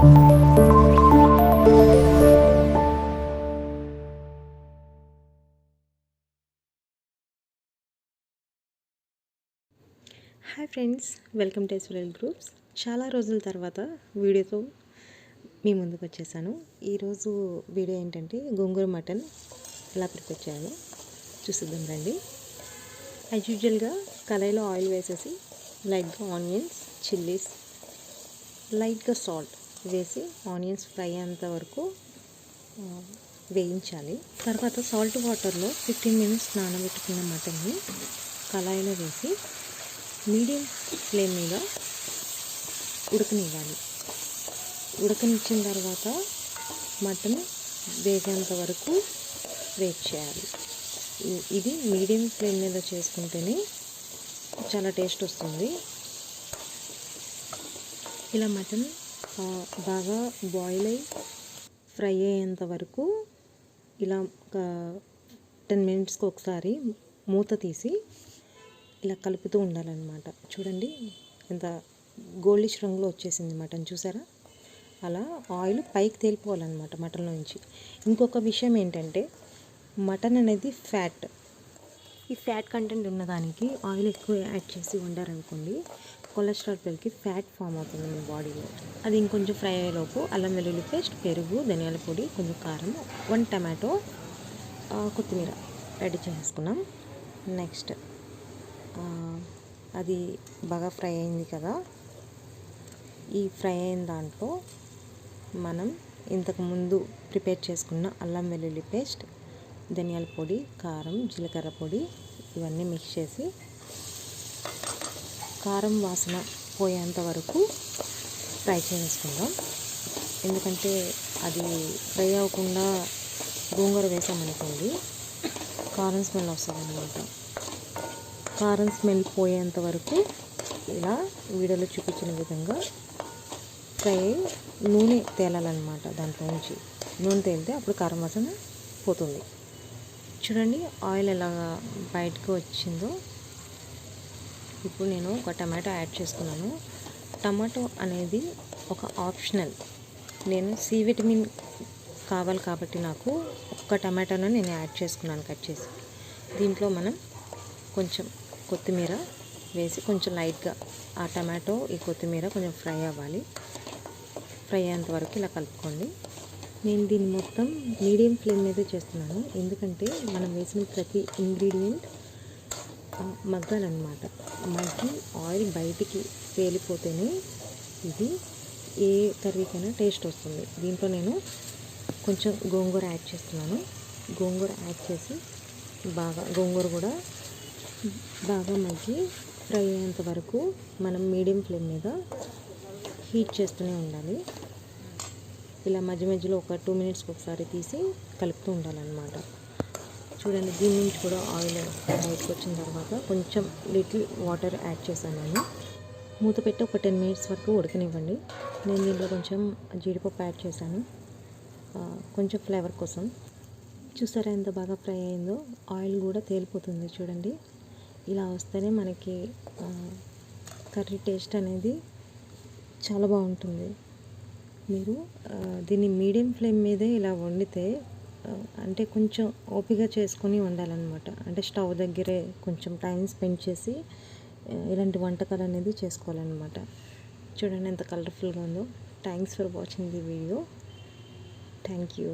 Hi friends, welcome to SVRL groups. చాలా రోజుల తర్వాత వీడియోతో మీ ముందుకు వచ్చేసాను. ఈరోజు వీడియో ఏంటంటే గోంగూర మటన్ ఎలా ప్రిపేర్ చేయాలో చూసిద్దాం రండి. యాజ్ యూజువల్గా కళాయిలో ఆయిల్ వేసేసి లైట్గా ఆనియన్స్, చిల్లీస్, లైట్గా సాల్ట్ వేసి ఆనియన్స్ ఫ్రై అయ్యేంత వరకు వేయించాలి. తర్వాత సాల్ట్ వాటర్లో 15 మినిట్స్ నానబెట్టుకున్న మటన్ని కళాయిలో వేసి మీడియం ఫ్లేమ్ మీద ఉడకనివ్వాలి. ఉడకనిచ్చిన తర్వాత మటన్ వేగేంత వరకు వెయిట్ చేయాలి. ఇది మీడియం ఫ్లేమ్ మీద చేసుకుంటేనే చాలా టేస్ట్ వస్తుంది. ఇలా మటన్ బాగా బాయిల్ అయ్యి ఫ్రై అయ్యేంత వరకు ఇలా 10 మినిట్స్కి ఒకసారి మూత తీసి ఇలా కలుపుతూ ఉండాలన్నమాట. చూడండి ఎంత గోల్డిష్ రంగులో వచ్చేసింది మటన్, చూసారా? అలా ఆయిల్ పైకి తేలిపోవాలన్నమాట మటన్లో నుంచి. ఇంకొక విషయం ఏంటంటే మటన్ అనేది ఫ్యాట్. ఈ ఫ్యాట్ కంటెంట్ ఉన్నదానికి ఆయిల్ ఎక్కువ యాడ్ చేసి వండారనుకోండి, కొలెస్ట్రాల్ పెరిగి ఫ్యాట్ ఫామ్ అవుతుంది మన బాడీలో. అది ఇంకొంచెం ఫ్రై అయ్యేలోపు అల్లం వెల్లుల్లి పేస్ట్, పెరుగు, ధనియాల పొడి, కొంచెం కారం, 1 టమాటో, కొత్తిమీర రెడీ చేసుకున్నాం. నెక్స్ట్ అది బాగా ఫ్రై అయింది కదా, ఈ ఫ్రై అయిన దాంట్లో మనం ఇంతకుముందు ప్రిపేర్ చేసుకున్న అల్లం వెల్లుల్లి పేస్ట్, ధనియాల పొడి, కారం, జీలకర్ర పొడి ఇవన్నీ మిక్స్ చేసి కారం వాసన పోయేంత వరకు ఫ్రై చేసుకుందాం. ఎందుకంటే అది ఫ్రై అవ్వకుండా గోంగూర వేసామనుకోండి కారం స్మెల్ వస్తుంది అన్నమాట. కారం స్మెల్ పోయేంత వరకు ఇలా వీడియోలో చూపించిన విధంగా ఫ్రై నూనె తేలాలన్నమాట. దాంట్లో నుంచి నూనె తేలితే అప్పుడు కారం వాసన పోతుంది. చూడండి ఆయిల్ ఎలా బయటకు వచ్చిందో. ఇప్పుడు నేను ఒక టమాటో యాడ్ చేసుకున్నాను. టమాటో అనేది ఒక ఆప్షనల్. నేను సి విటమిన్ కావాలి కాబట్టి నాకు ఒక్క టమాటోను నేను యాడ్ చేసుకున్నాను కట్ చేసి. దీంట్లో మనం కొంచెం కొత్తిమీర వేసి కొంచెం లైట్గా ఆ టమాటో, ఈ కొత్తిమీర కొంచెం ఫ్రై అవ్వాలి. ఫ్రై అయ్యేంత వరకు ఇలా కలుపుకోండి. నేను దీన్ని మొత్తం మీడియం ఫ్లేమ్ మీద చేస్తున్నాను, ఎందుకంటే మనం వేసిన ప్రతి ఇంగ్రీడియంట్ మగ్గాలన్నమాట. మగ్గి ఆయిల్ బయటికి తేలిపోతేనే ఇది ఏ కర్రీకైనా టేస్ట్ వస్తుంది. దీంట్లో నేను కొంచెం గోంగూర యాడ్ చేస్తున్నాను. గోంగూర యాడ్ చేసి గోంగూర కూడా బాగా మగ్గి ఫ్రై అయ్యేంత వరకు మనం మీడియం ఫ్లేమ్ మీద హీట్ చేస్తూనే ఉండాలి. ఇలా మధ్య మధ్యలో ఒక 2 మినిట్స్కి ఒకసారి తీసి కలుపుతూ ఉండాలన్నమాట. చూడండి దీని నుంచి కూడా ఆయిల్ బయటకు వచ్చిన తర్వాత కొంచెం లిటిల్ వాటర్ యాడ్ చేశాను. నేను మూత పెట్టి ఒక 10 మినిట్స్ వరకు ఉడకనివ్వండి. నేను దీంట్లో కొంచెం జీడిపప్పు యాడ్ చేశాను, కొంచెం ఫ్లేవర్ కోసం. చూసారా ఎంత బాగా ఫ్రై అయిందో? ఆయిల్ కూడా తేలిపోతుంది చూడండి. ఇలా వస్తేనే మనకి కర్రీ టేస్ట్ అనేది చాలా బాగుంటుంది. మీరు దీన్ని మీడియం ఫ్లేమ్ మీదే ఇలా వండితే, అంటే కొంచెం ఓపిక చేసుకొని వండాలన్నమాట. అంటే స్టవ్ దగ్గరే కొంచెం టైం స్పెండ్ చేసి ఇలాంటి వంటకాలు అనేది చేసుకోవాలన్నమాట. చూడండి ఎంత కలర్ఫుల్గా ఉందో. Thanks for watching the video. Thank you.